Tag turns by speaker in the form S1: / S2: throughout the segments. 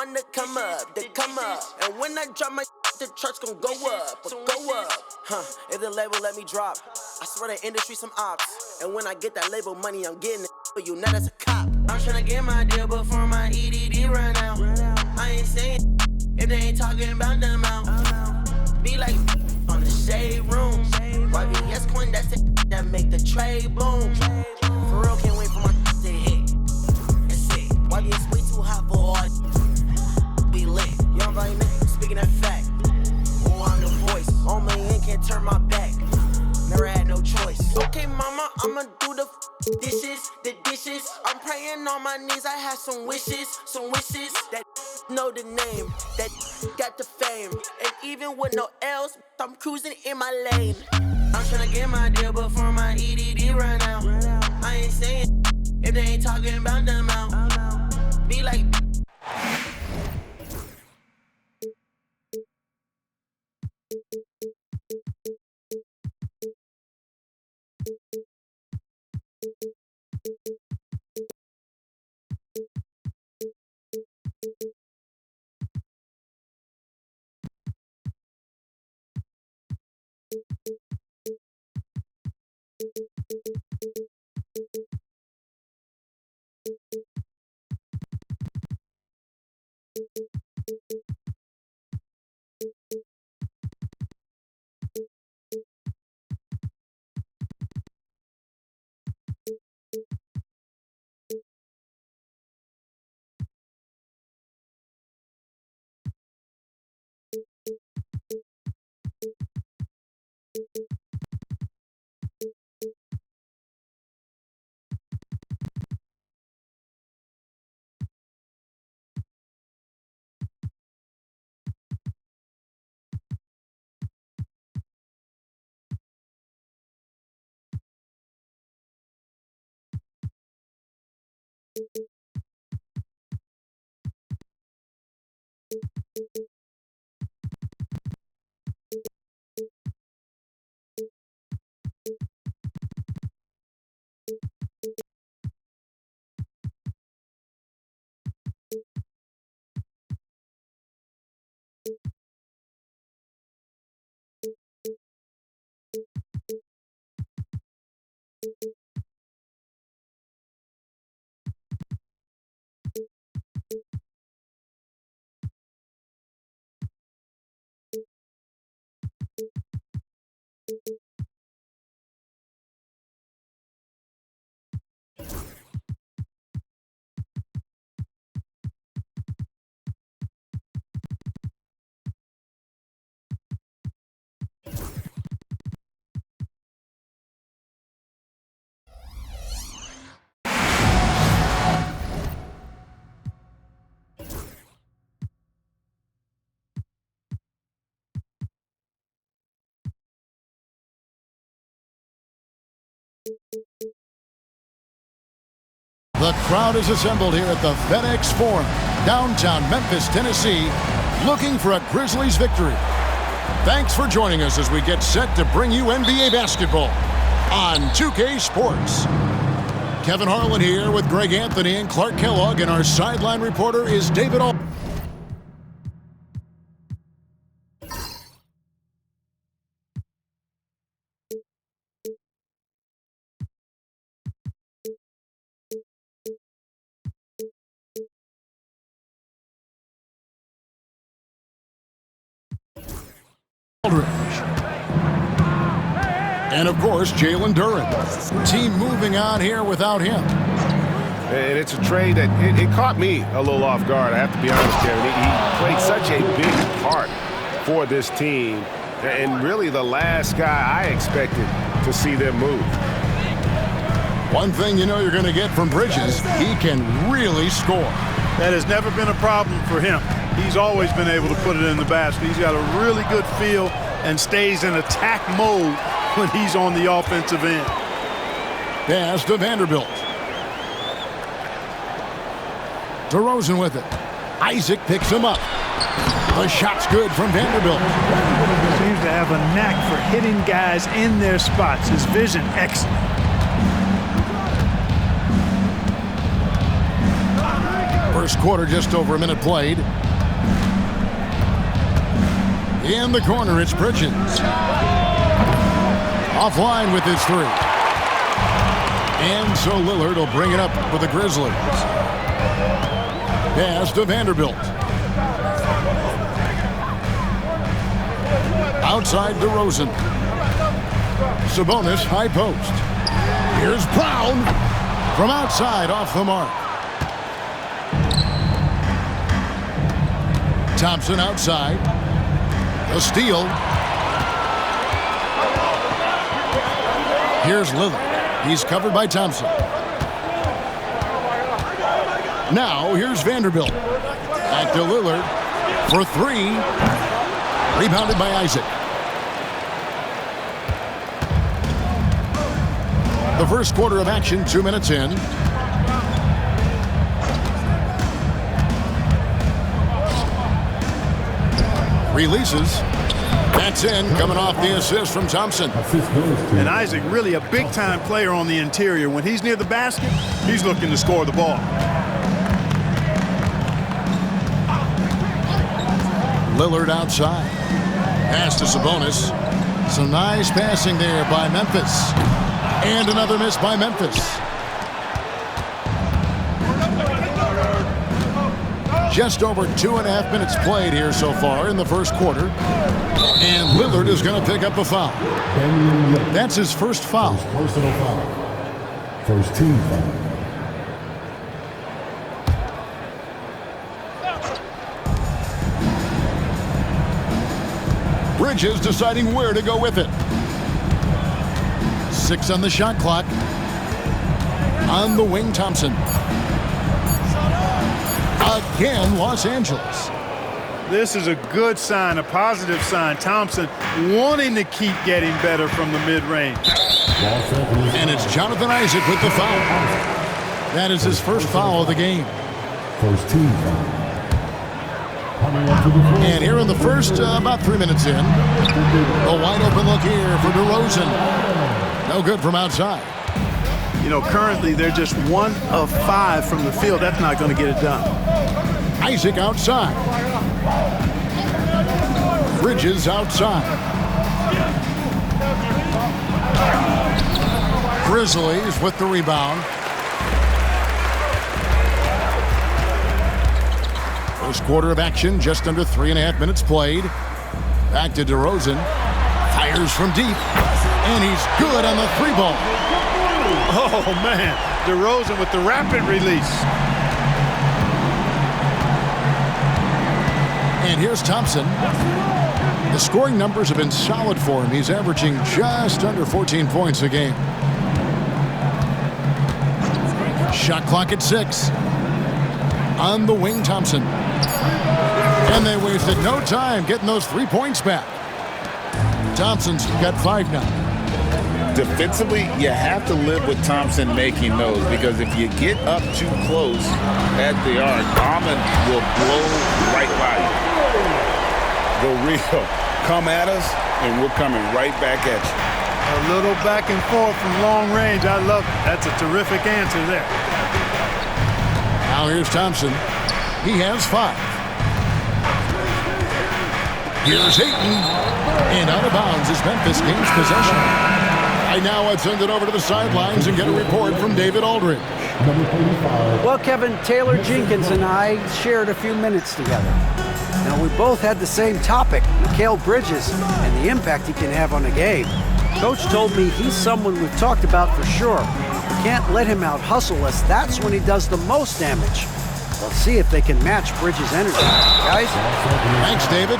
S1: on the come up, they come up. And when I drop my the truck's gon' go up, go up. If the label let me drop, I swear the industry some ops. And when I get that label money, I'm getting it for you, not as a cop. I'm tryna get my deal before my EDD run out. I ain't saying if they ain't talking about the amount. Be like on the shade room. YBS coin, that's the that make the trade boom. For real, can't wait for my to hit. That's it. YBS way too hot for all. We lit. Young volume, speaking that fact. Oh, I'm the voice. On my end, can't turn my back. Never had no choice. Okay, mama, I'ma do the dishes. I'm praying on my knees. I have some wishes that know the name, that got the fame. And even with no L's, I'm cruising in my lane. I'm tryna get my deal before my EDD run out. I ain't saying if they ain't talking about the amount. Be like.
S2: The crowd is assembled here at the FedEx Forum, downtown Memphis, Tennessee, looking for a Grizzlies victory. Thanks for joining us as we get set to bring you NBA basketball on 2K Sports. Kevin Harlan here with Greg Anthony and Clark Kellogg, and our sideline reporter is David Aldridge. And, of course, Jalen Duren. Team moving on here without him.
S3: And it's a trade that it caught me a little off guard, I have to be honest, Kevin. He played such a big part for this team, and really the last guy I expected to see them move.
S2: One thing you know you're going to get from Bridges, he can really score.
S4: That has never been a problem for him. He's always been able to put it in the basket. He's got a really good feel and stays in attack mode when he's on the offensive end.
S2: Pass to Vanderbilt. DeRozan with it. Isaac picks him up. The shot's good from Vanderbilt.
S5: Seems to have a knack for hitting guys in their spots. His vision, excellent.
S2: First quarter, just over a minute played. In the corner, it's Bridges. Offline with his three. And so Lillard will bring it up for the Grizzlies. Pass to Vanderbilt. Outside DeRozan. Sabonis, high post. Here's Brown. From outside, off the mark. Thompson outside. A steal. Here's Lillard. He's covered by Thompson. Now, here's Vanderbilt. Back to Lillard for three. Rebounded by Isaac. The first quarter of action, 2 minutes in. Releases. That's in, coming off the assist from Thompson.
S4: And Isaac, really a big-time player on the interior. When he's near the basket, he's looking to score the ball.
S2: Lillard outside. Pass to Sabonis. Some nice passing there by Memphis. And another miss by Memphis. Just over 2.5 minutes played here so far in the first quarter. And Lillard is going to pick up a foul. That's his first foul.
S6: Personal foul. First team foul.
S2: Bridges deciding where to go with it. 6 on the shot clock. On the wing, Thompson. Again, Los Angeles.
S4: This is a good sign, a positive sign. Thompson wanting to keep getting better from the mid-range.
S2: And it's Jonathan Isaac with the foul. That is his first foul of the game.
S6: First team foul.
S2: And here in the first, about 3 minutes in, a wide open look here for DeRozan. No good from outside.
S4: You know, currently they're just 1 of 5 from the field. That's not going to get it done.
S2: Isaac outside. Bridges outside. Grizzlies with the rebound. First quarter of action, just under 3.5 minutes played. Back to DeRozan. Fires from deep. And he's good on the three ball.
S4: Oh, man. DeRozan with the rapid release.
S2: And here's Thompson. The scoring numbers have been solid for him. He's averaging just under 14 points a game. Shot clock at 6. On the wing, Thompson. And they wasted no time getting those 3 points back. Thompson's got 5 now.
S7: Defensively, you have to live with Thompson making those, because if you get up too close at the arc, Almond will blow right by you. The real come at us, and we're coming right back at you.
S4: A little back and forth from long range. I love it. That's a terrific answer there.
S2: Now here's Thompson. He has 5. Here's Ayton. And out of bounds as Memphis gains possession. Right now, I'd send it over to the sidelines and get a report from David Aldridge.
S8: Well, Kevin, Taylor Jenkins and I shared a few minutes together. Now, we both had the same topic, Mikal Bridges, and the impact he can have on a game. Coach told me he's someone we've talked about for sure. We can't let him out-hustle us. That's when he does the most damage. We'll see if they can match Bridges' energy. Guys?
S2: Thanks, David.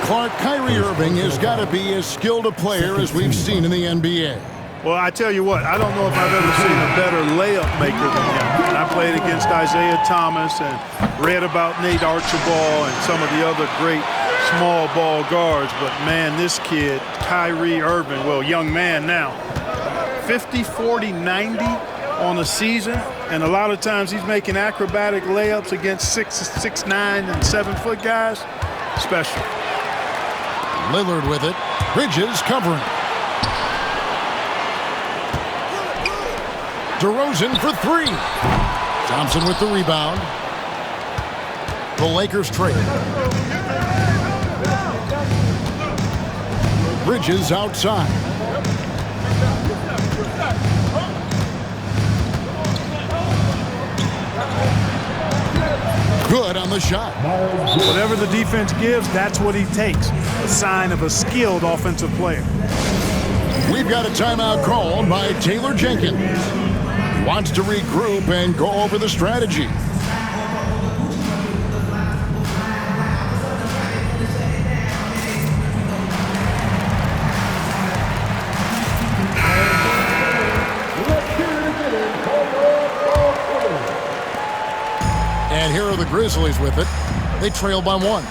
S2: Clark, Kyrie Irving has got to be as skilled a player as we've seen in the NBA.
S4: Well, I tell you what, I don't know if I've ever seen a better layup maker than him. And I played against Isaiah Thomas and read about Nate Archibald and some of the other great small ball guards. But, man, this kid, Kyrie Irving, well, young man now, 50, 40, 90 on a season. And a lot of times he's making acrobatic layups against 6'9" and 7-foot guys. Special.
S2: Lillard with it. Bridges covering. DeRozan for 3. Thompson with the rebound. The Lakers trail. Bridges outside. Good on the shot.
S5: Whatever the defense gives, that's what he takes. A sign of a skilled offensive player.
S2: We've got a timeout called by Taylor Jenkins. He wants to regroup and go over the strategy. And here are the Grizzlies with it. They trail by 1.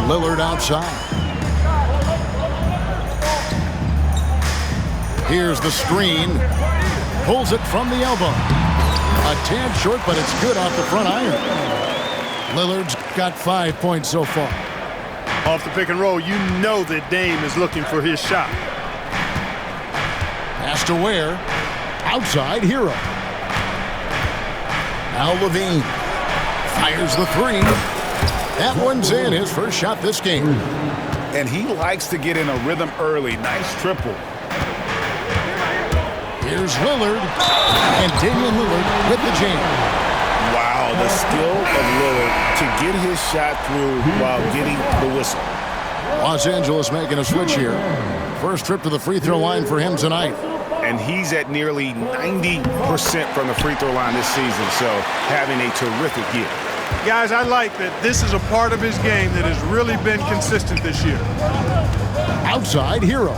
S2: Lillard outside. Here's the screen. Pulls it from the elbow. A tad short, but it's good off the front iron. Lillard's got 5 points so far.
S4: Off the pick and roll, you know that Dame is looking for his shot.
S2: Pass to Ware. Outside, Hero. Now Levine fires the 3. That one's in, his first shot this game.
S7: And he likes to get in a rhythm early. Nice triple.
S2: Here's Lillard, and Damian Lillard with the jam.
S7: Wow, the skill of Lillard to get his shot through while getting the whistle.
S2: Los Angeles making a switch here. First trip to the free throw line for him tonight.
S3: And he's at nearly 90% from the free throw line this season, so having a terrific year.
S4: Guys, I like that this is a part of his game that has really been consistent this year.
S2: Outside, Hero.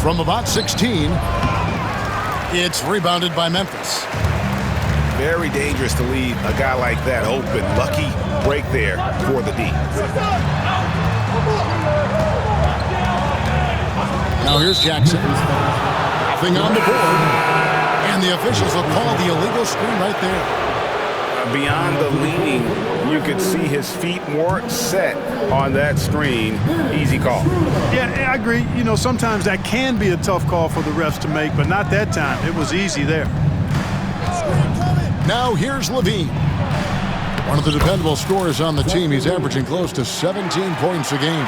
S2: From about 16, it's rebounded by Memphis.
S3: Very dangerous to leave a guy like that open. Lucky break there for the D.
S2: Now here's Jackson. Nothing on the board. And the officials will call the illegal screen right there.
S3: Beyond the leaning, you could see his feet more set on that screen. Easy call.
S4: Yeah, I agree. You know, sometimes that can be a tough call for the refs to make, but not that time. It was easy there.
S2: Now here's Levine. One of the dependable scorers on the team. He's averaging close to 17 points a game.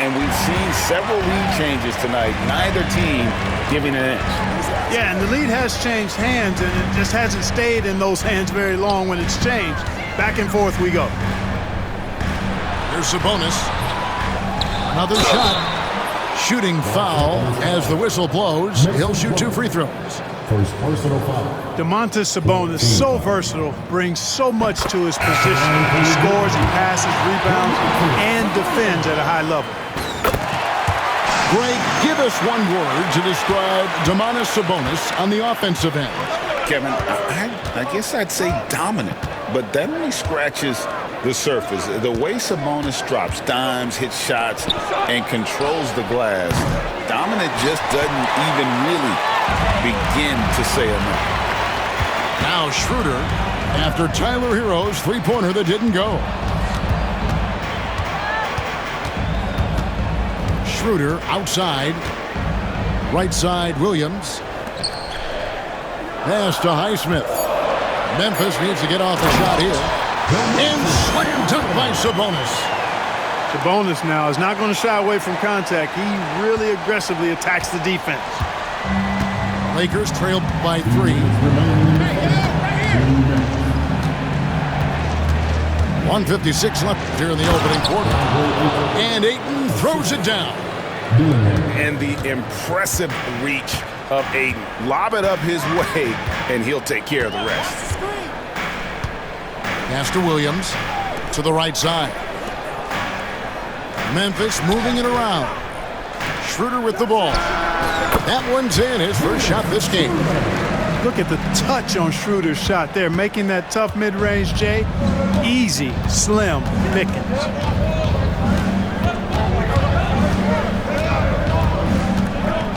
S7: And we've seen several lead changes tonight. Neither team giving an inch.
S4: Yeah, and the lead has changed hands, and it just hasn't stayed in those hands very long when it's changed. Back and forth we go.
S2: Here's Sabonis. Another shot. Shooting foul as the whistle blows. He'll shoot 2 free throws.
S6: First personal foul.
S4: Domantas Sabonis, so versatile, brings so much to his position. He scores, he passes, rebounds, and defends at a high level.
S2: Greg, give us one word to describe Domantas Sabonis on the offensive end.
S7: Kevin, I guess I'd say dominant, but that only scratches the surface. The way Sabonis drops dimes, hits shots, and controls the glass, dominant just doesn't even really begin to say enough.
S2: Now Schroeder, after Tyler Hero's three-pointer that didn't go. Schroeder outside. Right side, Williams. Pass to Highsmith. Memphis needs to get off a shot here. And slam dunk by Sabonis.
S4: Sabonis now is not going to shy away from contact. He really aggressively attacks the defense.
S2: Lakers trail by 3. 1:56 left here in the opening quarter. And Ayton throws it down.
S3: And the impressive reach of Ayton. Lob it up his way, and he'll take care of the rest.
S2: Pass to Williams to the right side. Memphis moving it around. Schroeder with the ball. That one's in, his first shot this game.
S4: Look at the touch on Schroeder's shot there, making that tough mid-range, Jay. Easy, slim pickings.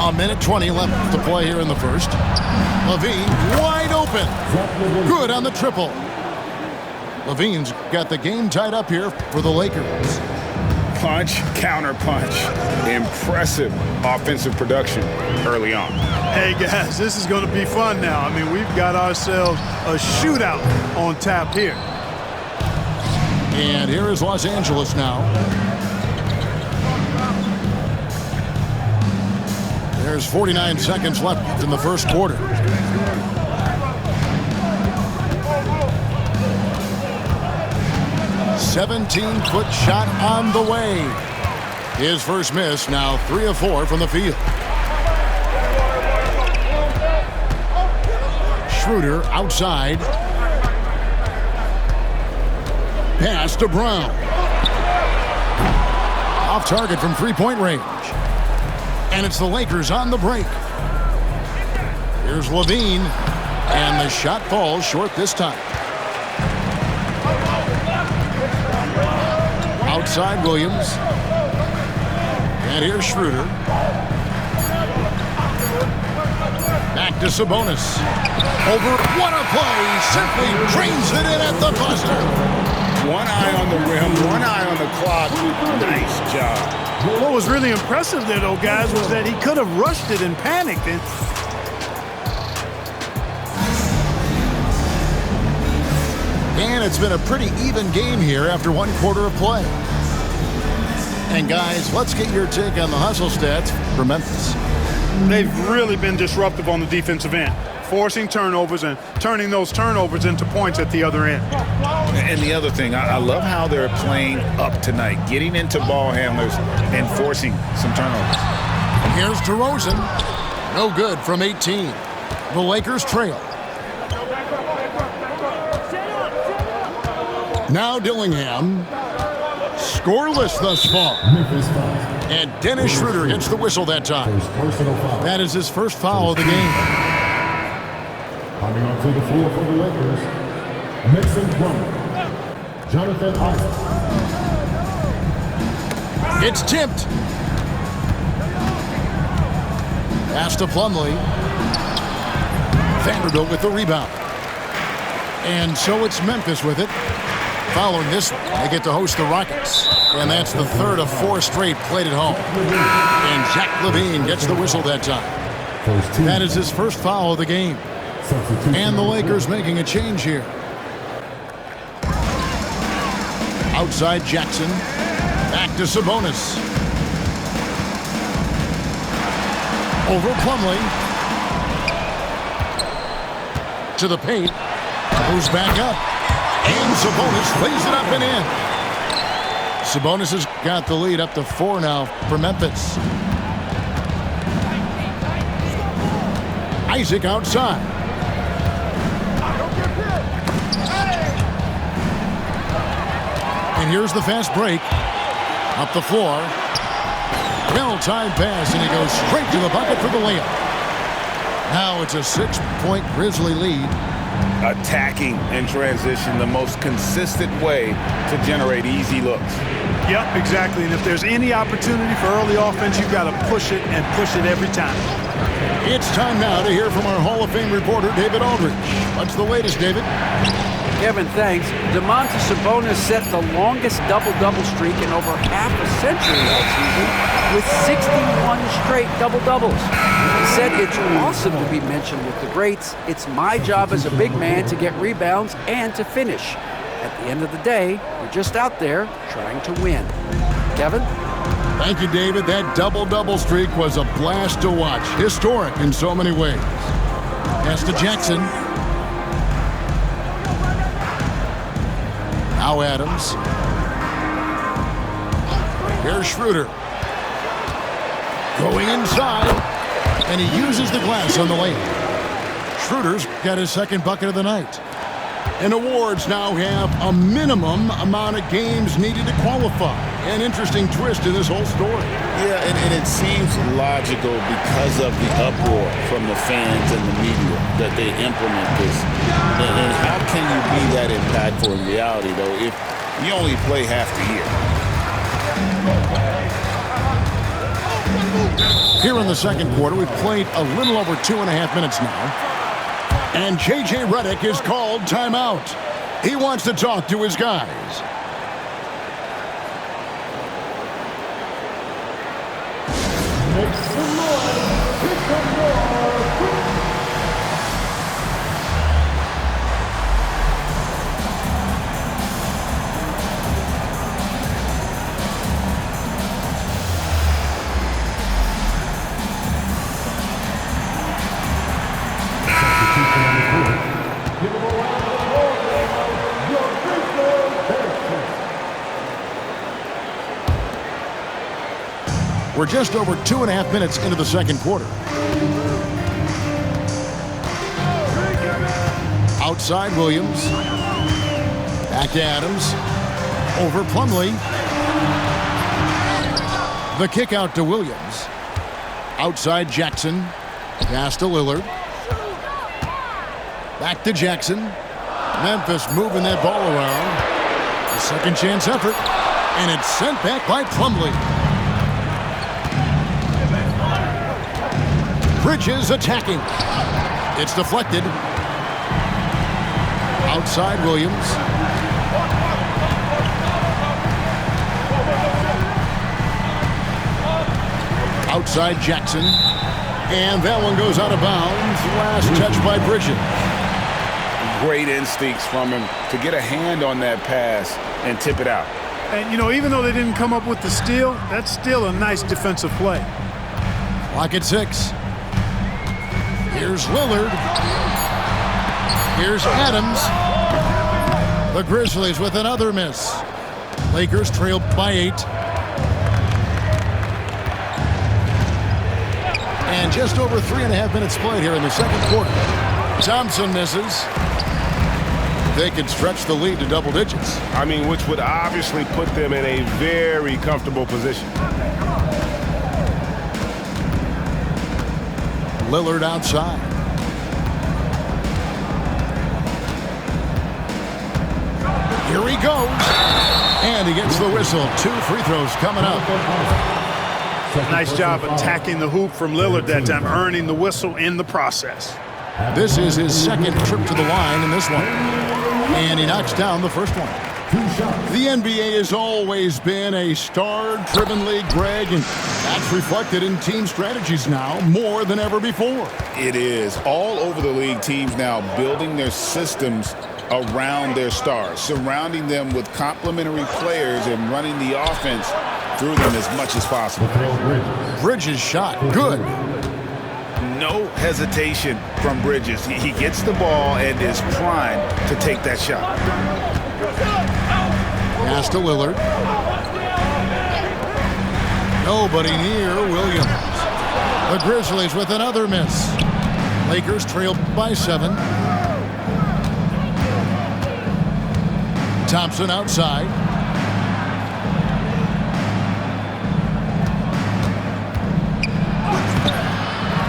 S2: A minute 20 left to play here in the first. Levine wide open. Good on the triple. Levine's got the game tied up here for the Lakers.
S7: punch, counter punch. Impressive offensive production early on.
S4: Hey, guys, this is going to be fun now. I mean, we've got ourselves a shootout on tap here.
S2: And here is Los Angeles now. There's 49 seconds left in the first quarter. "17-foot shot on the way." His first miss, now 3 of 4 from the field. Schroeder outside. Pass to Brown. Off target from three-point range. And it's the Lakers on the break. Here's Levine. And the shot falls short this time. Outside Williams. And here's Schroeder. Back to Sabonis. Over. What a play. Simply drains it in at the buzzer.
S7: One eye on the rim, one eye on the clock. Nice job.
S4: What was really impressive there, though, guys, was that he could have rushed it and panicked.
S2: And it's been a pretty even game here after one quarter of play. And guys, let's get your take on the hustle stats for Memphis.
S4: They've really been disruptive on the defensive end, forcing turnovers and turning those turnovers into points at the other end.
S7: And the other thing, I love how they're playing up tonight, getting into ball handlers and forcing some turnovers.
S2: Here's DeRozan. No good from 18. The Lakers trail. Now Dillingham. Scoreless thus far. And Dennis Schroeder gets the whistle that time. That is his first foul of the game.
S6: Coming onto the floor for the Lakers, Mason Plumlee, Jonathan Isaac.
S2: It's tipped. Pass to Plumlee. Vanderbilt with the rebound. And so it's Memphis with it. Following this one, they get to host the Rockets. And that's the third of 4 straight played at home. And Zach LaVine gets the whistle that time. That is his first foul of the game. And the Lakers making a change here. Outside Jackson. Back to Sabonis. Over Plumlee. To the paint. Goes back up. And Sabonis lays it up and in. Sabonis has got the lead up to 4 now for Memphis. Isaac outside. And here's the fast break. Up the floor. Well-timed pass, and he goes straight to the bucket for the layup. Now it's a 6-point Grizzly lead.
S7: Attacking in transition, the most consistent way to generate easy looks.
S4: Yep, exactly. And if there's any opportunity for early offense, you've got to push it and push it every time.
S2: It's time now to hear from our Hall of Fame reporter, David Aldridge. What's the latest, David?
S8: Kevin, thanks. Domantas Sabonis set the longest double-double streak in over half a century last season with 61 straight double-doubles. He said it's awesome to be mentioned with the greats. It's my job as a big man to get rebounds and to finish. At the end of the day, we're just out there trying to win. Kevin?
S2: Thank you, David. That double-double streak was a blast to watch. Historic in so many ways. Pass to Jackson. Now Adams. Here's Schroeder. Going inside. And he uses the glass on the lane. Schroeder's got his second bucket of the night. And awards now have a minimum amount of games needed to qualify. An interesting twist in this whole story.
S7: Yeah, and it seems logical because of the uproar from the fans and the media that they implement this. And how can you be that impactful in reality, though, if you only play half the year?
S2: Here in the second quarter, we've played a little over 2.5 minutes now. And J.J. Redick is called timeout. He wants to talk to his guys. We're just over 2.5 minutes into the second quarter. Outside Williams. Back to Adams. Over Plumlee. The kick out to Williams. Outside Jackson. Pass to Lillard. Back to Jackson. Memphis moving that ball around. A second chance effort. And it's sent back by Plumlee. Bridges attacking. It's deflected. Outside Williams. Outside Jackson. And that one goes out of bounds. Last touch by Bridges.
S3: Great instincts from him to get a hand on that pass and tip it out.
S5: And, you know, even though they didn't come up with the steal, that's still a nice defensive play.
S2: Clock at 6. Here's Lillard. Here's Adams. The Grizzlies with another miss. Lakers trail by 8. And just over 3.5 minutes played here in the second quarter. Thompson misses. They can stretch the lead to double digits.
S3: I mean, which would obviously put them in a very comfortable position.
S2: Lillard outside. Here he goes. And he gets the whistle. 2 free throws coming up.
S5: Nice job attacking the hoop from Lillard that time, earning the whistle in the process.
S2: This is his second trip to the line in this one. And he knocks down the first one. The NBA has always been a star-driven league, Greg, and that's reflected in team strategies now more than ever before.
S7: It is. All over the league, teams now building their systems around their stars, surrounding them with complementary players and running the offense through them as much as possible.
S2: Bridges shot. Good.
S7: No hesitation from Bridges. He gets the ball and is primed to take that shot.
S2: Pass to Lillard. Nobody near Williams. The Grizzlies with another miss. Lakers trail by 7. Thompson outside.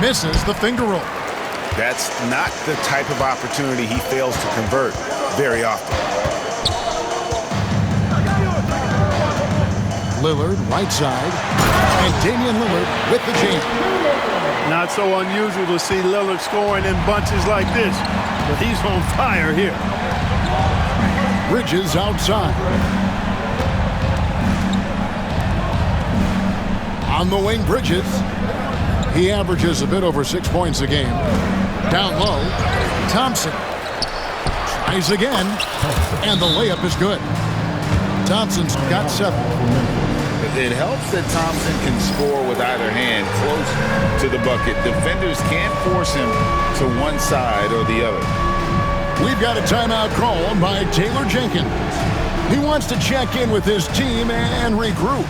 S2: Misses the finger roll.
S3: That's not the type of opportunity he fails to convert very often.
S2: Lillard right side. And Damian Lillard with the jam.
S5: Not so unusual to see Lillard scoring in bunches like this, but he's on fire here.
S2: Bridges outside. On the wing, Bridges. He averages a bit over 6 points a game. Down low, Thompson tries again, and the layup is good. Thompson's got 7.
S7: It helps that Thompson can score with either hand close to the bucket. Defenders can't force him to one side or the other.
S2: We've got a timeout called by Taylor Jenkins. He wants to check in with his team and regroup.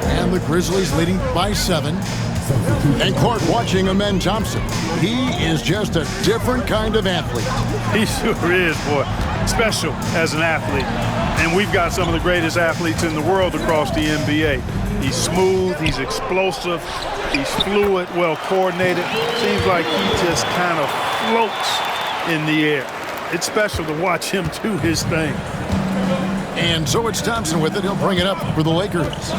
S2: And the Grizzlies leading by 7. And Court watching Amen Thompson. He is just a different kind of athlete.
S5: He sure is, boy. Special as an athlete. And we've got some of the greatest athletes in the world across the NBA. He's smooth, he's explosive, he's fluid, well coordinated. Seems like he just kind of floats in the air. It's special to watch him do his thing.
S2: And so it's Thompson with it. He'll bring it up for the Lakers.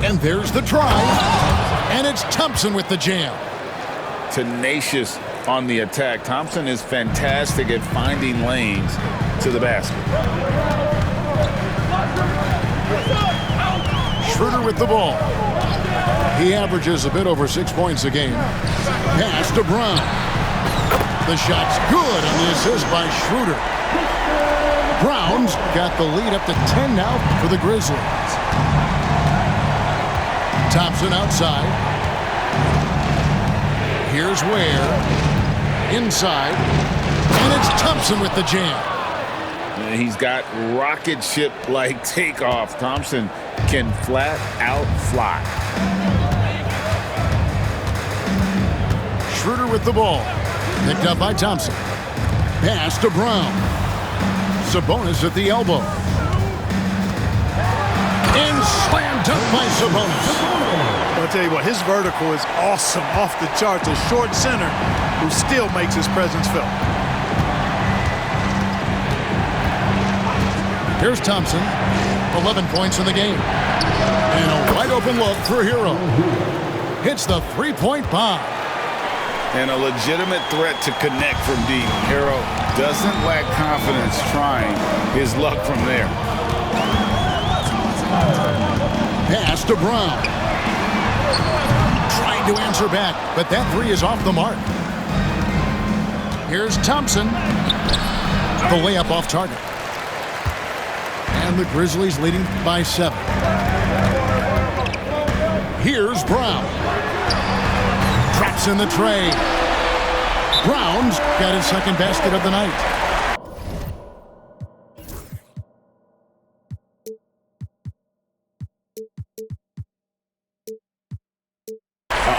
S2: And there's the drive. And it's Thompson with the jam.
S7: Tenacious on the attack. Thompson is fantastic at finding lanes to the basket.
S2: Schroeder with the ball. He averages a bit over 6 points a game. Pass to Brown. The shot's good on the assist by Schroeder. Brown's got the lead up to 10 now for the Grizzlies. Thompson outside. Here's Ware. Inside. And it's Thompson with the jam.
S7: He's got rocket ship-like takeoff. Thompson can flat out fly.
S2: Schroeder with the ball. Picked up by Thompson. Pass to Brown. Sabonis at the elbow. And slam dunk by Sabonis.
S5: I'll tell you what, his vertical is awesome, off the charts. A short center who still makes his presence felt.
S2: Here's Thompson. 11 points in the game. And a wide open look for Hero. Hits the three-point bomb.
S7: And a legitimate threat to connect from deep. Hero doesn't lack confidence trying his luck from there.
S2: Pass to Brown. Trying to answer back, but that three is off the mark. Here's Thompson. The layup off target. And the Grizzlies leading by 7. Here's Brown. Traps in the tray. Brown's got his second basket of the night.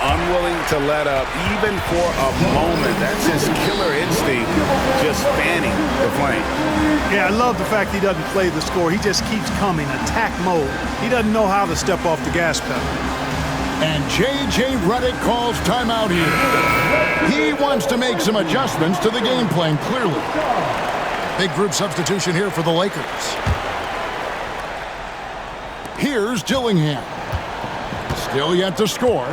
S3: Unwilling to let up even for a moment. That's his killer instinct, just fanning the flame.
S5: Yeah, I love the fact he doesn't play the score. He just keeps coming, attack mode. He doesn't know how to step off the gas pedal.
S2: And J.J. Redick calls timeout here. He wants to make some adjustments to the game plan, clearly. Big group substitution here for the Lakers. Here's Dillingham. Still yet to score.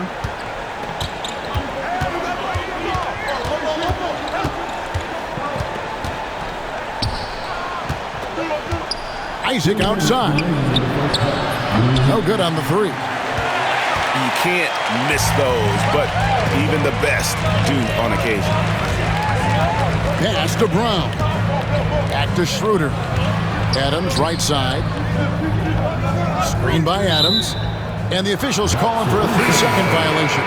S2: Isaac outside. No good on the three.
S3: You can't miss those, but even the best do on occasion.
S2: Pass to Brown. Back to Schroeder. Adams right side. Screen by Adams. And the officials calling for a 3-second violation.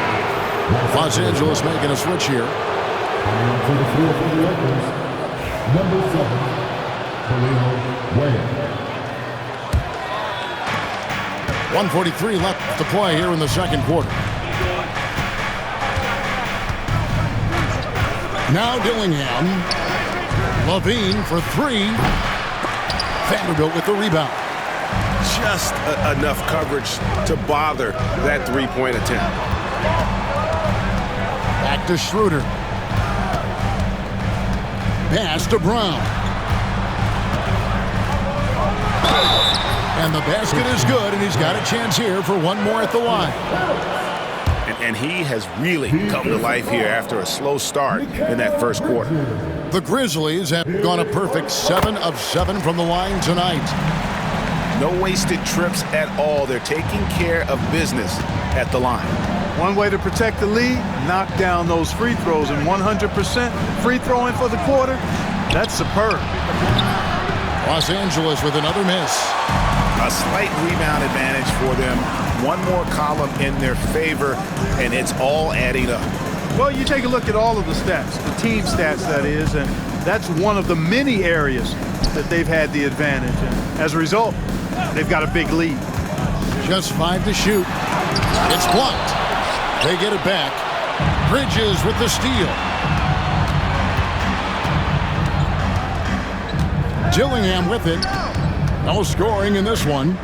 S2: Los Angeles making a switch here.
S6: And for the field for the Lakers, number 7, Kelly Ware.
S2: 1:43 left to play here in the second quarter. Now Dillingham. Levine for 3. Vanderbilt with the rebound.
S3: Just enough coverage to bother that three-point attempt.
S2: Back to Schroeder. Pass to Brown. And the basket is good, and he's got a chance here for one more at the line.
S3: And he has really come to life here after a slow start in that first quarter.
S2: The Grizzlies have gone a perfect 7 of 7 from the line tonight.
S3: No wasted trips at all. They're taking care of business at the line.
S5: One way to protect the lead, knock down those free throws, and 100% free throwing for the quarter, that's superb.
S2: Los Angeles with another miss.
S3: A slight rebound advantage for them. One more column in their favor, and it's all adding up.
S5: Well, you take a look at all of the stats, the team stats, that is, and that's one of the many areas that they've had the advantage. And as a result, they've got a big lead.
S2: Just 5 to shoot. It's blocked. They get it back. Bridges with the steal. Dillingham with it. No scoring in this one.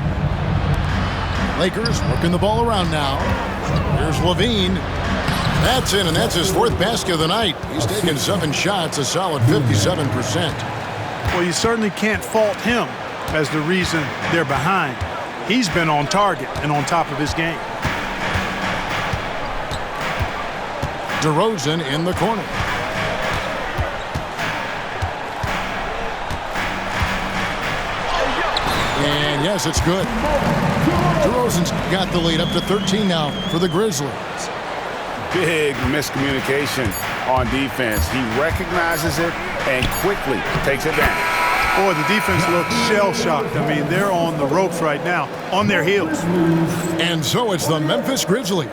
S2: Lakers working the ball around now. Here's Levine. That's in, and that's his 4th basket of the night. He's taken 7 shots, a solid 57%.
S5: Well, you certainly can't fault him as the reason they're behind. He's been on target and on top of his game.
S2: DeRozan in the corner. And yes, it's good. DeRozan's got the lead up to 13 now for the Grizzlies.
S3: Big miscommunication on defense. He recognizes it and quickly takes it down.
S5: Boy, the defense looks shell-shocked. I mean, they're on the ropes right now, on their heels.
S2: And so it's the Memphis Grizzlies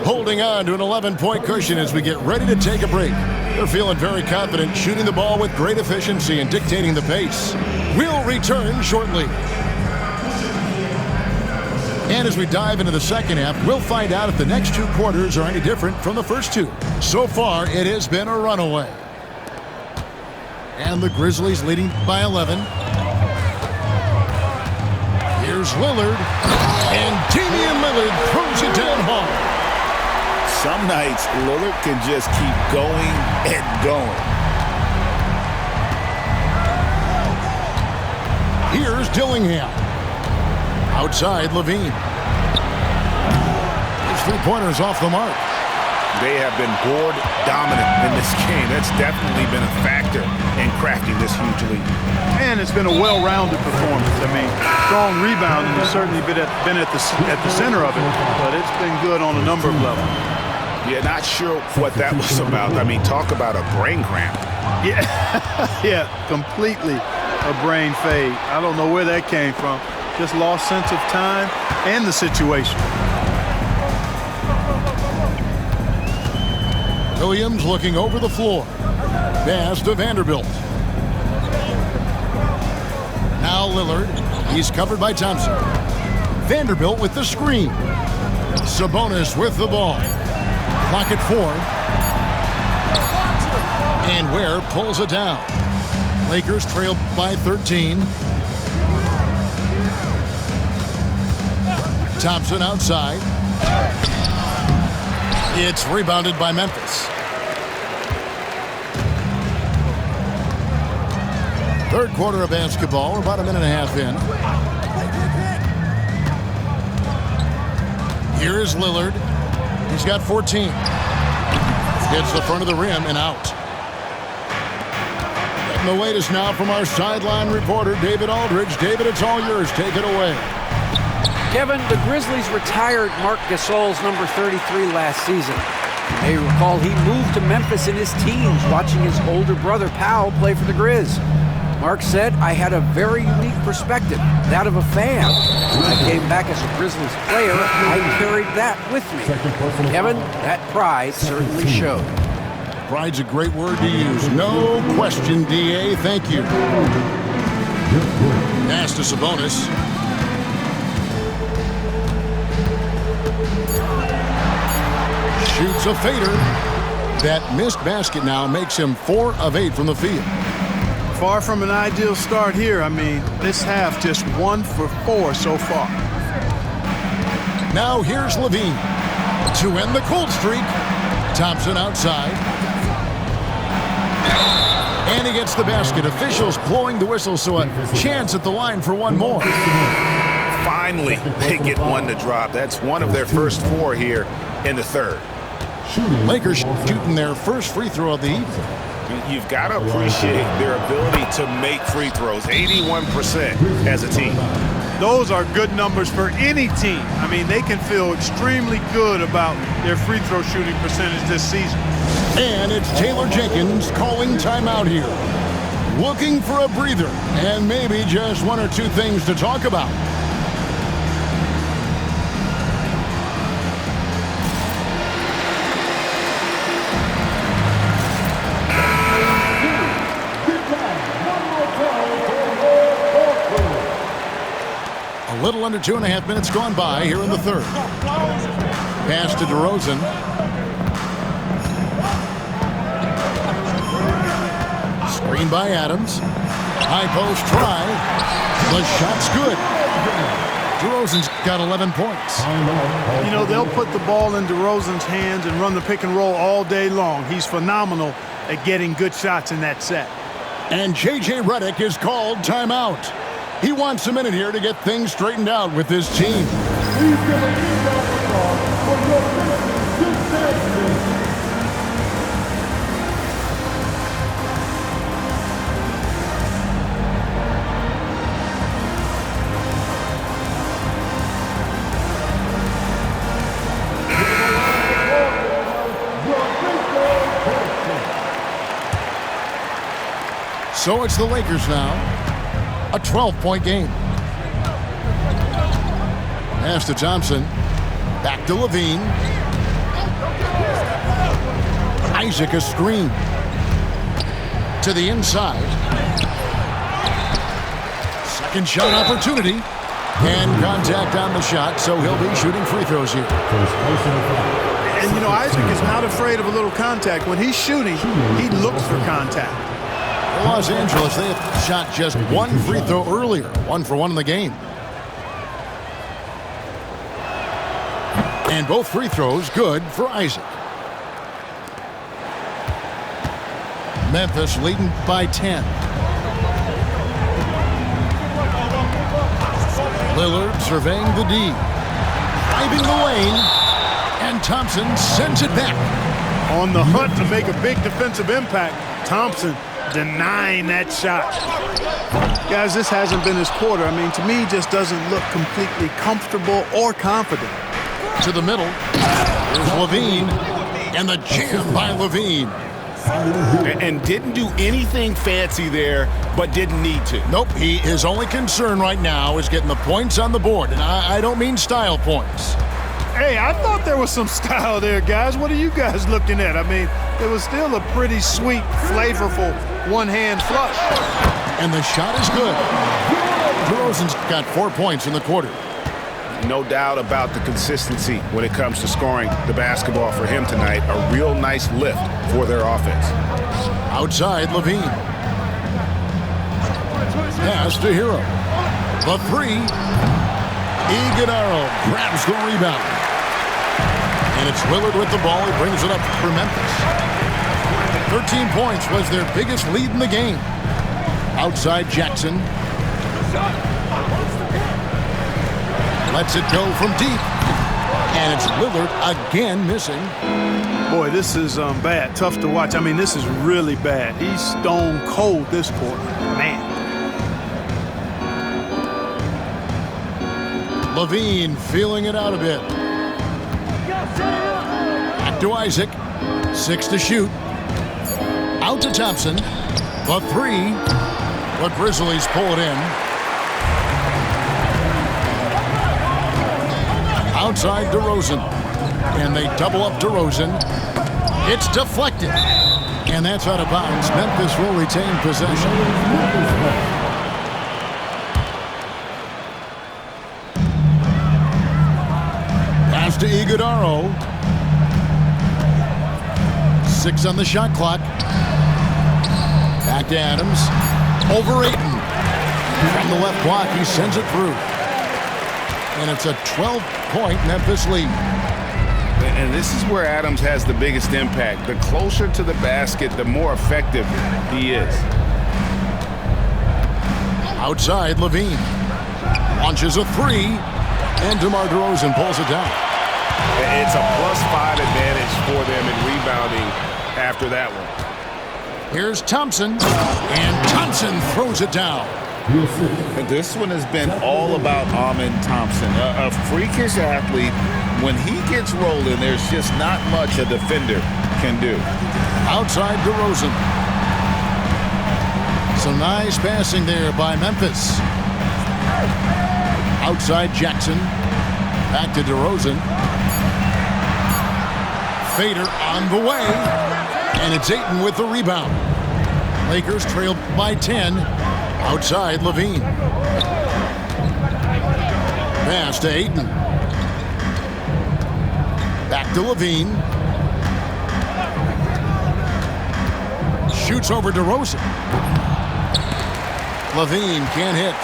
S2: holding on to an 11-point cushion as we get ready to take a break. They're feeling very confident, shooting the ball with great efficiency and dictating the pace. We'll return shortly. And as we dive into the second half, we'll find out if the next two quarters are any different from the first two. So far, it has been a runaway. And the Grizzlies leading by 11. Here's Lillard. And Damian Lillard throws it down hard.
S7: Some nights, Lillard can just keep going and going.
S2: Here's Dillingham. Outside, Levine. His three-pointer's off the mark.
S3: They have been board dominant in this game. That's definitely been a factor in crafting this huge lead.
S5: And it's been a well-rounded performance. I mean, strong rebounding has certainly been at the center of it, but it's been good on a number of levels.
S3: Yeah, not sure what that was about. I mean, talk about a brain cramp.
S5: Yeah, yeah, completely a brain fade. I don't know where that came from. Just lost sense of time and the situation.
S2: Williams looking over the floor. Pass to Vanderbilt. Now Lillard. He's covered by Thompson. Vanderbilt with the screen. Sabonis with the ball. Clock at 4. And Ware pulls it down. Lakers trail by 13. Thompson outside. It's rebounded by Memphis. Third quarter of basketball. We're about a minute and a half in. Here is Lillard. He's got 14. Hits the front of the rim and out. Getting the latest now from our sideline reporter, David Aldridge. David, it's all yours. Take it away.
S8: Kevin, the Grizzlies retired Marc Gasol's number 33 last season. You may recall he moved to Memphis in his teens, watching his older brother Powell play for the Grizz. Mark said, "I had a very unique perspective, that of a fan. When I came back as a Grizzlies player, I carried that with me." Kevin, that pride certainly showed.
S2: Pride's a great word to use. No question, D.A. Thank you. Pass to Sabonis. Shoots a fader. That missed basket now makes him 4 of 8 from the field.
S5: Far from an ideal start here. I mean, this half just 1 for 4 so far.
S2: Now here's Levine to end the cold streak. Thompson outside. And he gets the basket. Officials blowing the whistle, so a chance at the line for one more.
S3: Finally, they get one to drop. That's one of their first 4 here in the third.
S2: Lakers shooting their first free throw of the evening.
S3: You've got to appreciate their ability to make free throws. 81% as a team.
S5: Those are good numbers for any team. I mean, they can feel extremely good about their free throw shooting percentage this season.
S2: And it's Taylor Jenkins calling timeout here. Looking for a breather and maybe just 1 or 2 things to talk about. A little under 2.5 minutes gone by here in the third. Pass to DeRozan. Screen by Adams. High post try. The shot's good. DeRozan's got 11 points.
S5: You know, they'll put the ball in DeRozan's hands and run the pick and roll all day long. He's phenomenal at getting good shots in that set.
S2: And J.J. Redick is called timeout. He wants a minute here to get things straightened out with his team.
S6: Please give a huge round of applause for your Memphis.
S2: So it's the Lakers now. A 12-point game. Pass to Thompson. Back to Levine. Isaac a screen. To the inside. Second shot opportunity. And contact on the shot, so he'll be shooting free throws here.
S4: And, you know, Isaac is not afraid of a little contact. When he's shooting, he looks for contact.
S2: Los Angeles, they have shot just one free throw earlier. 1 for 1 in the game. And both free throws good for Isaac. Memphis leading by 10. Lillard surveying the D. Driving the lane. And Thompson sends it back.
S5: On the hunt to make a big defensive impact, Thompson denying that shot.
S4: Guys, this hasn't been his quarter. I mean, to me, he just doesn't look completely comfortable or confident.
S2: To the middle. Here's Levine. And the jam by Levine.
S3: And didn't do anything fancy there, but didn't need to.
S2: Nope, his only concern right now is getting the points on the board. And I don't mean style points.
S5: Hey, I thought there was some style there, guys. What are you guys looking at? I mean, it was still a pretty sweet, flavorful one-hand flush.
S2: And the shot is good. DeRozan's got 4 points in the quarter.
S3: No doubt about the consistency when it comes to scoring the basketball for him tonight. A real nice lift for their offense.
S2: Outside, Levine. Pass to Hero. The three. Iguodala grabs the rebound. And it's Lillard with the ball. He brings it up for Memphis. 13 points was their biggest lead in the game. Outside Jackson. Lets it go from deep. And it's Lillard again missing.
S4: Boy, this is bad. Tough to watch. I mean, this is really bad. He's stone cold this quarter. Man.
S2: Levine feeling it out a bit. Back to Isaac. 6 to shoot. Out to Thompson. The three. The Grizzlies pull it in. Outside DeRozan. And they double up DeRozan. It's deflected. And that's out of bounds. Memphis will retain possession. Pass to Iguodala. 6 on the shot clock. Back to Adams. Over Ayton. From the left block, he sends it through. And it's a 12-point Memphis lead.
S3: And this is where Adams has the biggest impact. The closer to the basket, the more effective he is.
S2: Outside, Levine. Launches a three. And DeMar DeRozan pulls it down.
S3: It's a +5 advantage for them in rebounding after that one.
S2: Here's Thompson. And Thompson throws it down.
S7: And this one has been all about Amen Thompson, a freakish athlete. When he gets rolling, there's just not much a defender can do.
S2: Outside DeRozan. Some nice passing there by Memphis. Outside Jackson. Back to DeRozan. Fader on the way. And it's Ayton with the rebound. Lakers trailed by 10. Outside Levine. Pass to Ayton. Back to Levine. Shoots over DeRozan. Levine can't hit.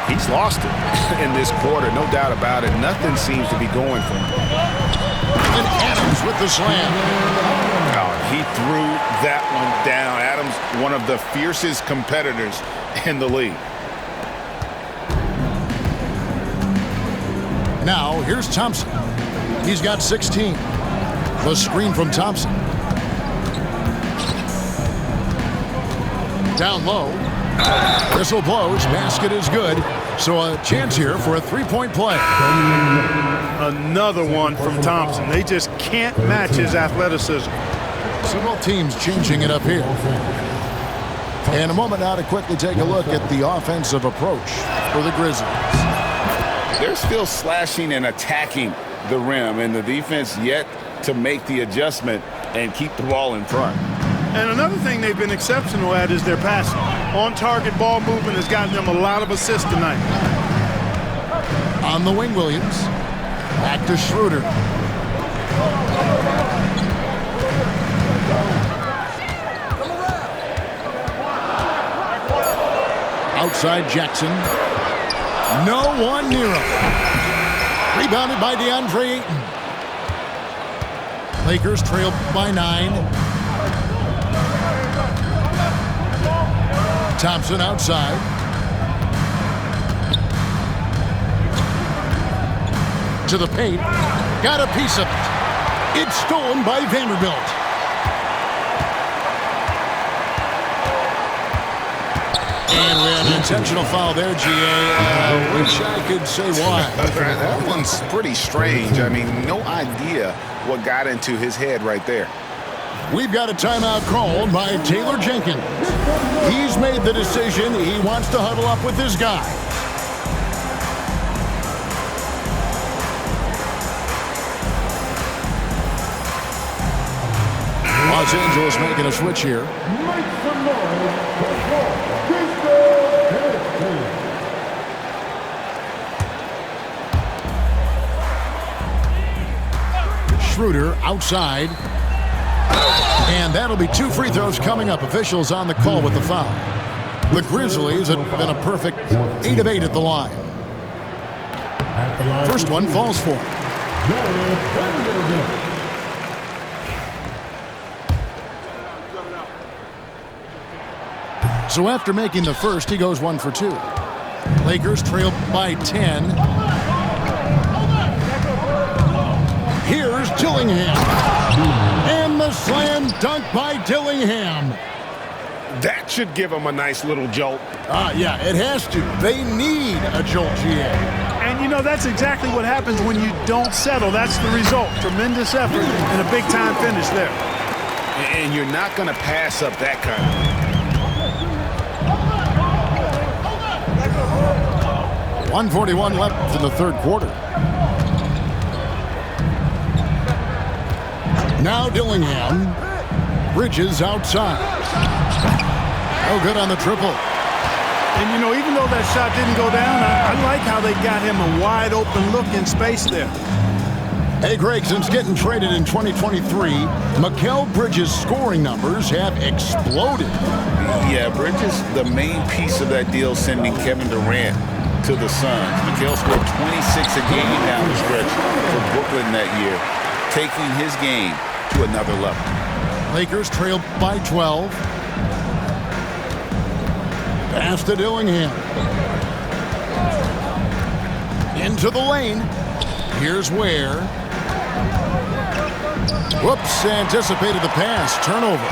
S3: He's lost it in this quarter, no doubt about it. Nothing seems to be going for him.
S2: And Adams with the slam.
S3: Oh, he threw that one down. Adams, one of the fiercest competitors in the league.
S2: Now, here's Thompson. He's got 16. The screen from Thompson. Down low. Whistle blows. Basket is good. So a chance here for a three-point play.
S5: Another one from Thompson. They just can't match his athleticism.
S2: So both teams changing it up here. And a moment now to quickly take a look at the offensive approach for the Grizzlies.
S7: They're still slashing and attacking the rim, and the defense yet to make the adjustment and keep the ball in front.
S5: And another thing they've been exceptional at is their passing. On-target ball movement has gotten them a lot of assists tonight.
S2: On the wing, Williams. Back to Schroeder. Outside Jackson. No one near him. Rebounded by DeAndre Ayton. Lakers trail by 9. Thompson outside. To the paint. Got a piece of it. It's stolen by Vanderbilt. And we had an intentional foul there, GA. Wish I could say why.
S7: That one's pretty strange. I mean, no idea what got into his head right there.
S2: We've got a timeout called by Taylor Jenkins. He's made the decision. He wants to huddle up with his guy. Los Angeles making a switch here. Schroeder outside. And that'll be 2 free throws coming up. Officials on the call with the foul. The Grizzlies have been a perfect 8 of 8 at the line. First one falls for him. So after making the first, he goes 1 for 2. Lakers trail by 10. Here's Dillingham. And the slam dunk by Dillingham.
S3: That should give them a nice little jolt.
S2: Yeah, it has to. They need a jolt, GA.
S5: And, you know, that's exactly what happens when you don't settle. That's the result. Tremendous effort and a big-time finish there.
S3: And you're not going to pass up that kind of thing.
S2: 1:41 left in the third quarter. Now Dillingham. Bridges outside. No good on the triple.
S5: And, you know, even though that shot didn't go down, I like how they got him a wide-open look in space there.
S2: Hey, Greg, since getting traded in 2023, Mikal Bridges' scoring numbers have exploded.
S7: Yeah, Bridges, the main piece of that deal, sending Kevin Durant to the Suns. Mikal scored 26 a game down the stretch for Brooklyn that year, taking his game to another level.
S2: Lakers trail by 12. Pass to Dillingham. Into the lane. Here's Ware. Whoops, anticipated the pass. Turnover.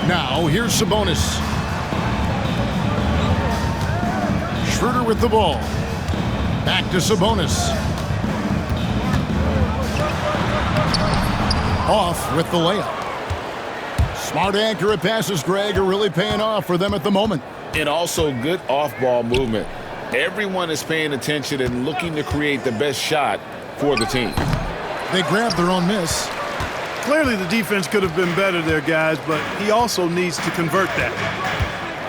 S2: Now, here's Sabonis. Schroeder with the ball. Back to Sabonis. Off with the layup. Smart, accurate passes, Greg, are really paying off for them at the moment.
S7: And also good off-ball movement. Everyone is paying attention and looking to create the best shot for the team.
S2: They grabbed their own miss.
S5: Clearly the defense could have been better there, guys, but he also needs to convert that.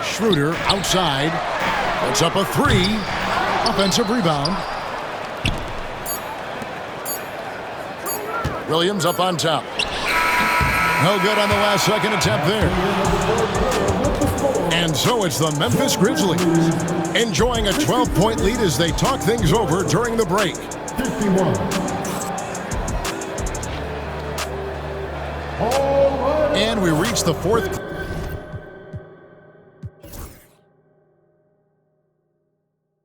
S2: Schroeder outside. Puts up a 3. Offensive rebound. Williams up on top. No good on the last second attempt there. And so it's the Memphis Grizzlies enjoying a 12-point lead as they talk things over during the break.
S6: 51.
S2: And we reach the fourth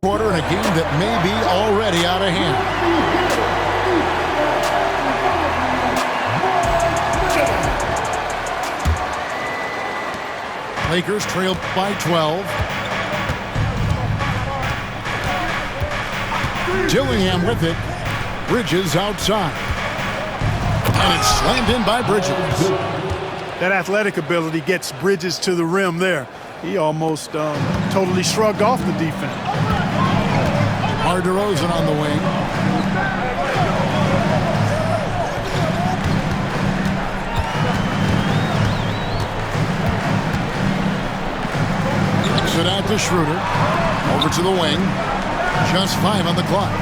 S2: quarter in a game that may be already out of hand. Lakers trail by 12. Dillingham with it. Bridges outside. And it's slammed in by Bridges.
S5: that athletic ability gets Bridges to the rim there. He almost totally shrugged off the defense.
S2: Mar DeRozan on the wing. Kicks it out to Schroeder. Over to the wing. Just 5 on the clock.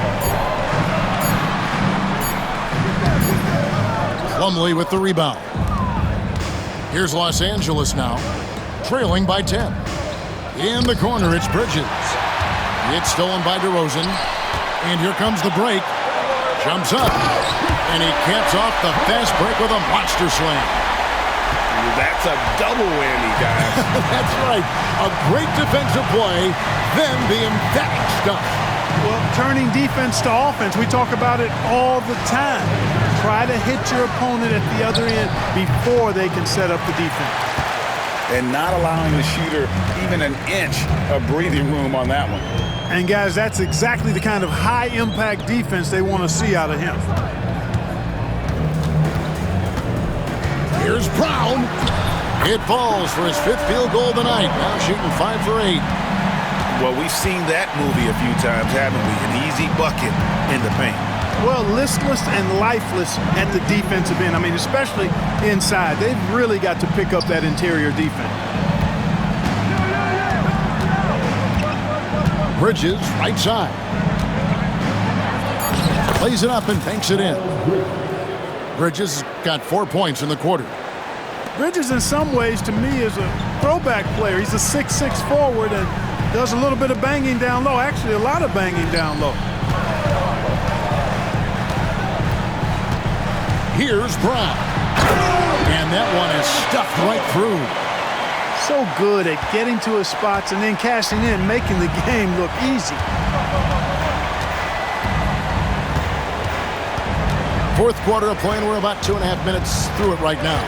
S2: Plumlee with the rebound. Here's Los Angeles now, trailing by 10. In the corner, it's Bridges. It's stolen by DeRozan. And here comes the break. Jumps up. And he caps off the fast break with a monster slam.
S7: That's a double whammy, guys.
S2: That's right. A great defensive play, then the emphatic stuff.
S5: Well, turning defense to offense, we talk about it all the time. Try to hit your opponent at the other end before they can set up the defense.
S7: And not allowing the shooter even an inch of breathing room on that one.
S5: And guys, that's exactly the kind of high-impact defense they want to see out of him.
S2: Here's Brown. It falls for his 5th field goal of the night. Now shooting 5 for 8.
S7: Well, we've seen that movie a few times, haven't we? An easy bucket in the paint.
S5: Well, listless and lifeless at the defensive end. I mean, especially inside. They've really got to pick up that interior defense.
S2: Bridges, right side. Plays it up and banks it in. Bridges got 4 points in the quarter.
S5: Bridges, in some ways, to me, is a throwback player. He's a 6'6" forward and does a little bit of banging down low. Actually, a lot of banging down low.
S2: Here's Brown. And that one is stuffed right through.
S5: So good at getting to his spots and then cashing in, making the game look easy.
S2: 4th quarter of play, and we're about 2.5 minutes through it right now.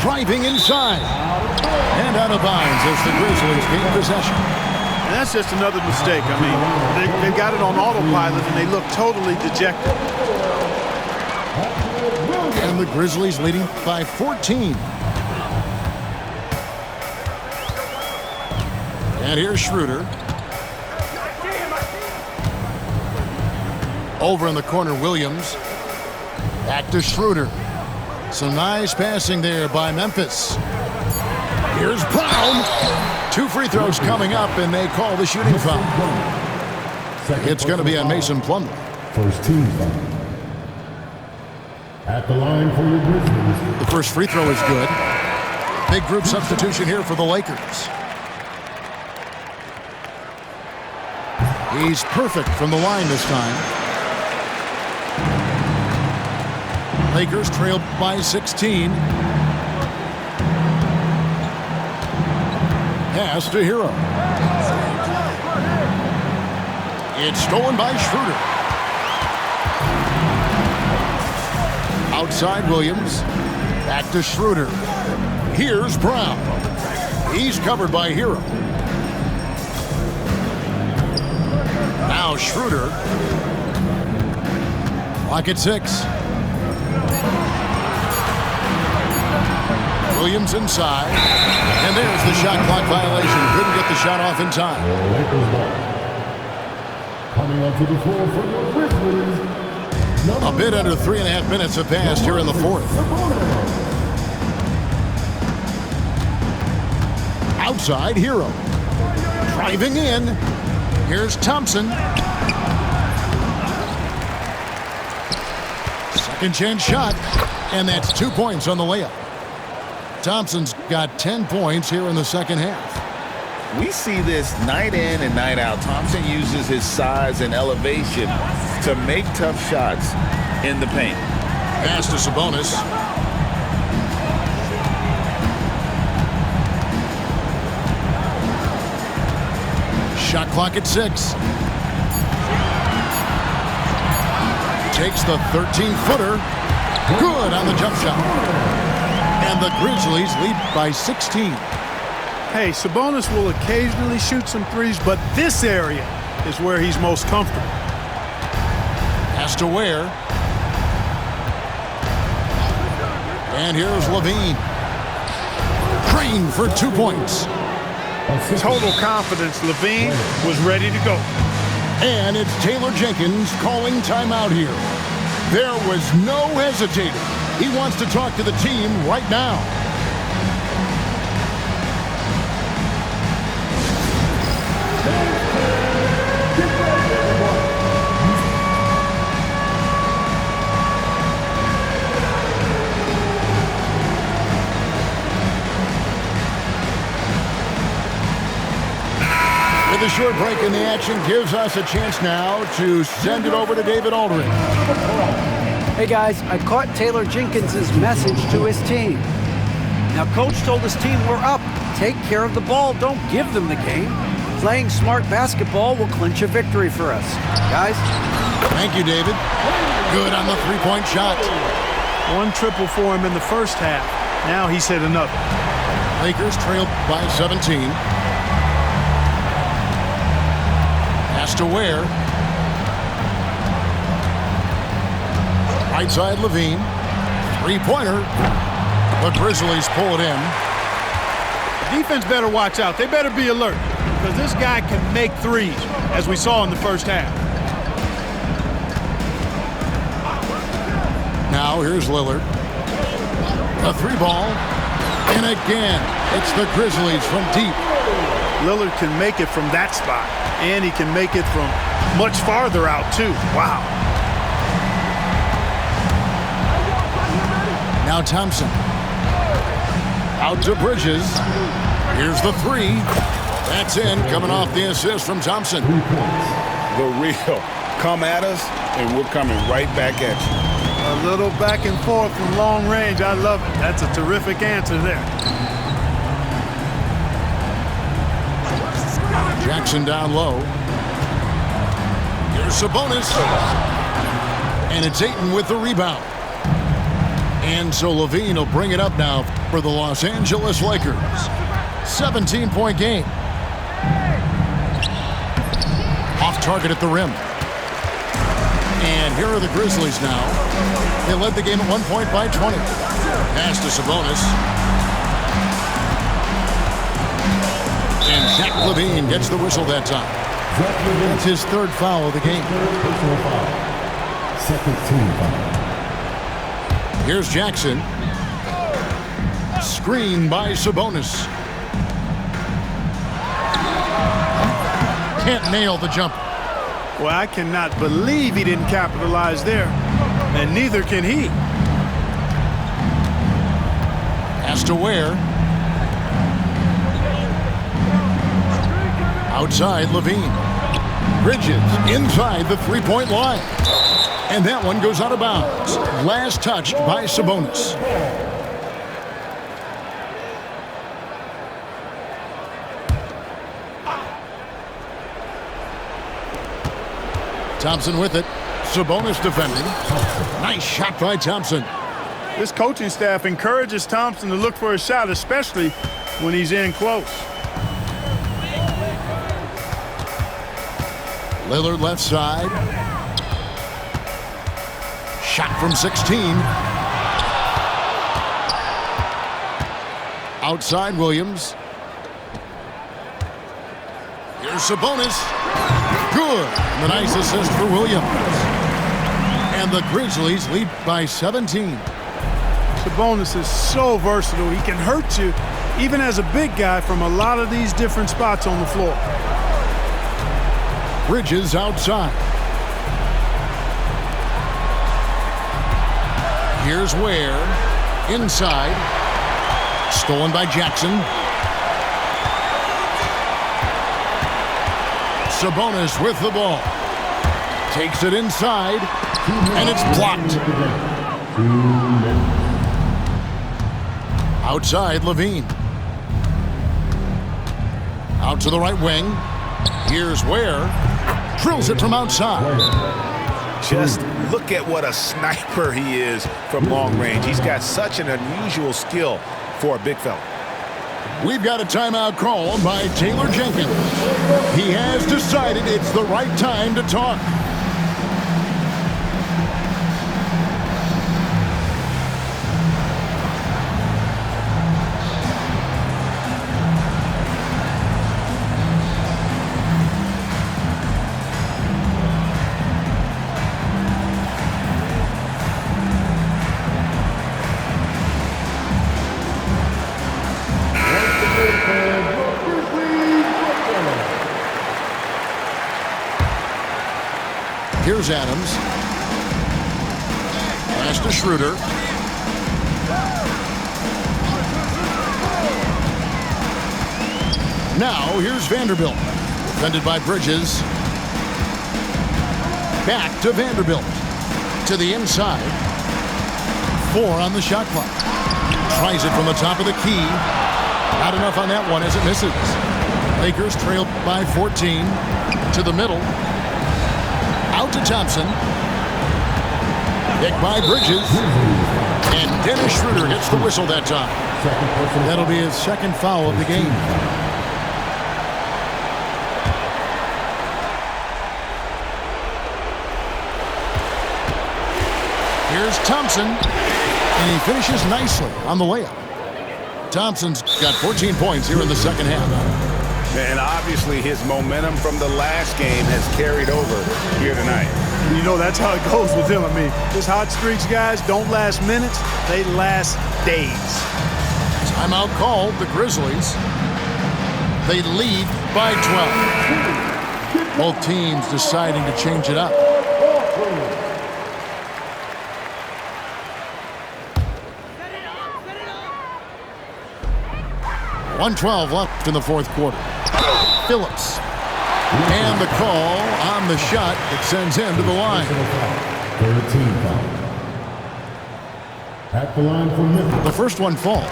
S2: Driving inside. And out of bounds as the Grizzlies gain possession.
S5: And that's just another mistake. I mean, they got it on autopilot, and they look totally dejected.
S2: And the Grizzlies leading by 14. And here's Schroeder. Over in the corner, Williams. Back to Schroeder. Some nice passing there by Memphis. Here's Brown. 2 free throws coming up, and they call the shooting foul. It's going to be on Mason Plumlee.
S6: First team foul. At the line for your Grizzlies.
S2: The first free throw is good. Big group substitution here for the Lakers. He's perfect from the line this time. Lakers trail by 16. Pass to Hero. It's stolen by Schroeder. Outside Williams. Back to Schroeder. Here's Brown. He's covered by Hero. Now Schroeder. Clock at 6. Williams inside. And there's the shot clock violation. Couldn't get the shot off in time.
S6: Coming onto the floor for your Grizzlies.
S2: A bit under 3.5 minutes have passed here in the 4th. Outside, Hero. Driving in. Here's Thompson. Second chance shot. And that's 2 points on the layup. Thompson's got 10 points here in the second half.
S7: We see this night in and night out. Thompson uses his size and elevation to make tough shots in the paint.
S2: Pass to Sabonis. Shot clock at 6. Takes the 13-footer. Good on the jump shot. And the Grizzlies lead by 16.
S5: Hey, Sabonis will occasionally shoot some threes, but this area is where he's most comfortable.
S2: Pass to Ware. And here's Levine. Green for 2 points.
S5: Total confidence. Levine was ready to go.
S2: And it's Taylor Jenkins calling timeout here. There was no hesitating. He wants to talk to the team right now. With a short break in the action gives us a chance now to send it over to David Aldridge.
S8: Hey guys, I caught Taylor Jenkins' message to his team. Now coach told his team we're up. Take care of the ball, don't give them the game. Playing smart basketball will clinch a victory for us. Guys?
S2: Thank you, David. Good on the three-point shot.
S5: One triple for him in the first half. Now he's hit another.
S2: Lakers trailed by 17. Pass to Ware. Right side Levine. Three-pointer. The Grizzlies pull it in.
S5: Defense better watch out. They better be alert because this guy can make threes, as we saw in the first half.
S2: Now here's Lillard. A three ball. And again, it's the Grizzlies from deep.
S5: Lillard can make it from that spot, and he can make it from much farther out, too. Wow.
S2: Now Thompson. Out to Bridges. Here's the three. That's in, coming off the assist from Thompson.
S7: The real. Come at us, and we're coming right back at you.
S5: A little back and forth from long range. I love it. That's a terrific answer there.
S2: Jackson down low. Here's Sabonis. And it's Ayton with the rebound. And so Levine will bring it up now for the Los Angeles Lakers. 17-point game. Off target at the rim. And here are the Grizzlies now. They led the game at 1 point by 20. Pass to Sabonis. And Zach LaVine gets the whistle that time. That's his third foul of the game.
S6: Second team foul.
S2: Here's Jackson. Screen by Sabonis. Can't nail the jumper.
S5: Well, I cannot believe he didn't capitalize there, and neither can he.
S2: Pass to Ware. Outside, Levine. Bridges inside the three-point line. And that one goes out of bounds. Last touched by Sabonis. Thompson with it. Sabonis defending. Nice shot by Thompson.
S5: This coaching staff encourages Thompson to look for a shot, especially when he's in close.
S2: Lillard left side. Shot from 16. Outside Williams. Here's Sabonis. Good. And a nice assist for Williams. And the Grizzlies lead by 17.
S5: Sabonis is so versatile. He can hurt you, even as a big guy, from a lot of these different spots on the floor.
S2: Bridges outside. Here's Ware. Inside. Stolen by Jackson. Sabonis with the ball. Takes it inside. And it's blocked. Outside, Levine. Out to the right wing. Here's Ware. Drills it from outside.
S3: Just look at what a sniper he is from long range. He's got such an unusual skill for a big fella.
S2: We've got a timeout call by Taylor Jenkins. He has decided it's the right time to talk. Here's Adams. Pass to Schroeder. Now here's Vanderbilt. Defended by Bridges. Back to Vanderbilt. To the inside. 4 on the shot clock. Tries it from the top of the key. Not enough on that one as it misses. Lakers trail by 14. To the middle. Out to Thompson. Picked by Bridges. And Dennis Schroeder gets the whistle that time. That'll be his second foul of the game. Here's Thompson, and he finishes nicely on the layup. Thompson's got 14 points here in the second half.
S3: And obviously his momentum from the last game has carried over here tonight.
S5: You know, that's how it goes with him. I mean, his hot streaks, guys, don't last minutes. They last days.
S2: Timeout called, the Grizzlies. They lead by 12. Both teams deciding to change it up. .112 left in the fourth quarter. Phillips. And the call on the shot that sends him to the line.
S6: 13 foul. At the line for Memphis.
S2: The first one falls.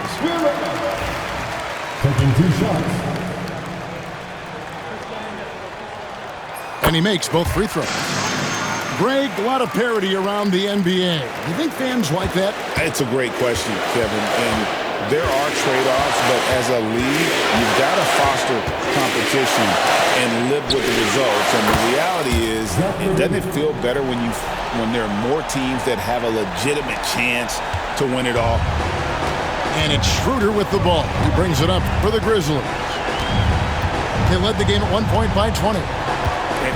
S6: Taking 2 shots.
S2: And he makes both free throws. Greg, a lot of parity around the NBA. You think fans like that?
S3: It's a great question, Kevin. And there are trade-offs, but as a league, you've got to foster competition and live with the results. And the reality is, doesn't it feel better when there are more teams that have a legitimate chance to win it all?
S2: And it's Schroeder with the ball. He brings it up for the Grizzlies. They led the game at 1 point by 20.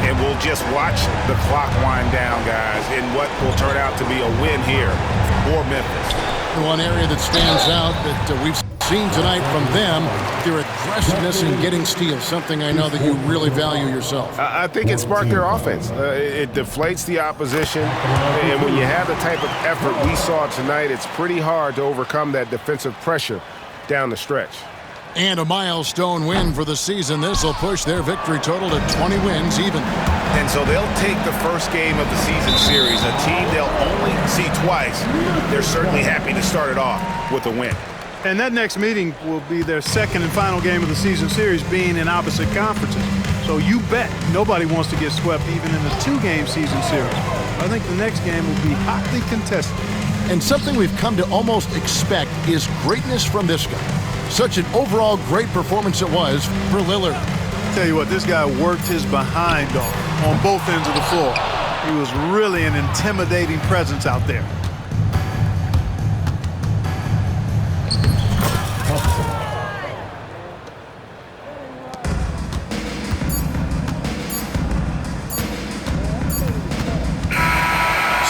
S3: And we'll just watch the clock wind down, guys, in what will turn out to be a win here for Memphis.
S2: One area that stands out that we've seen tonight from them, their aggressiveness in getting steals, something I know that you really value yourself.
S3: I think it sparked their offense. It deflates the opposition, and when you have the type of effort we saw tonight, it's pretty hard to overcome that defensive pressure down the stretch.
S2: And a milestone win for the season. This will push their victory total to 20 wins even.
S3: And so they'll take the first game of the season series, a team they'll only see twice. They're certainly happy to start it off with a win.
S5: And that next meeting will be their second and final game of the season series, being in opposite conferences. So you bet nobody wants to get swept even in a 2-game season series. I think the next game will be hotly contested.
S2: And something we've come to almost expect is greatness from this guy. Such an overall great performance it was for Lillard.
S5: Tell you what, this guy worked his behind off on both ends of the floor. He was really an intimidating presence out there.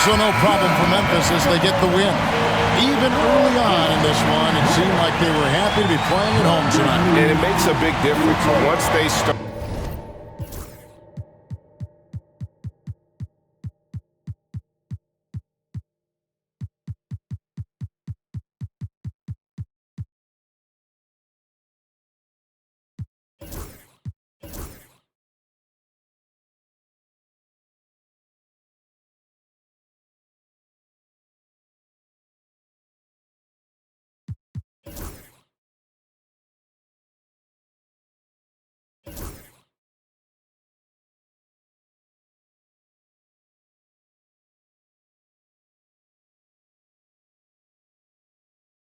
S2: So no problem for Memphis as they get the win. Even early on in this one, it seemed like they were happy to be playing at home tonight.
S3: And it makes a big difference once they start.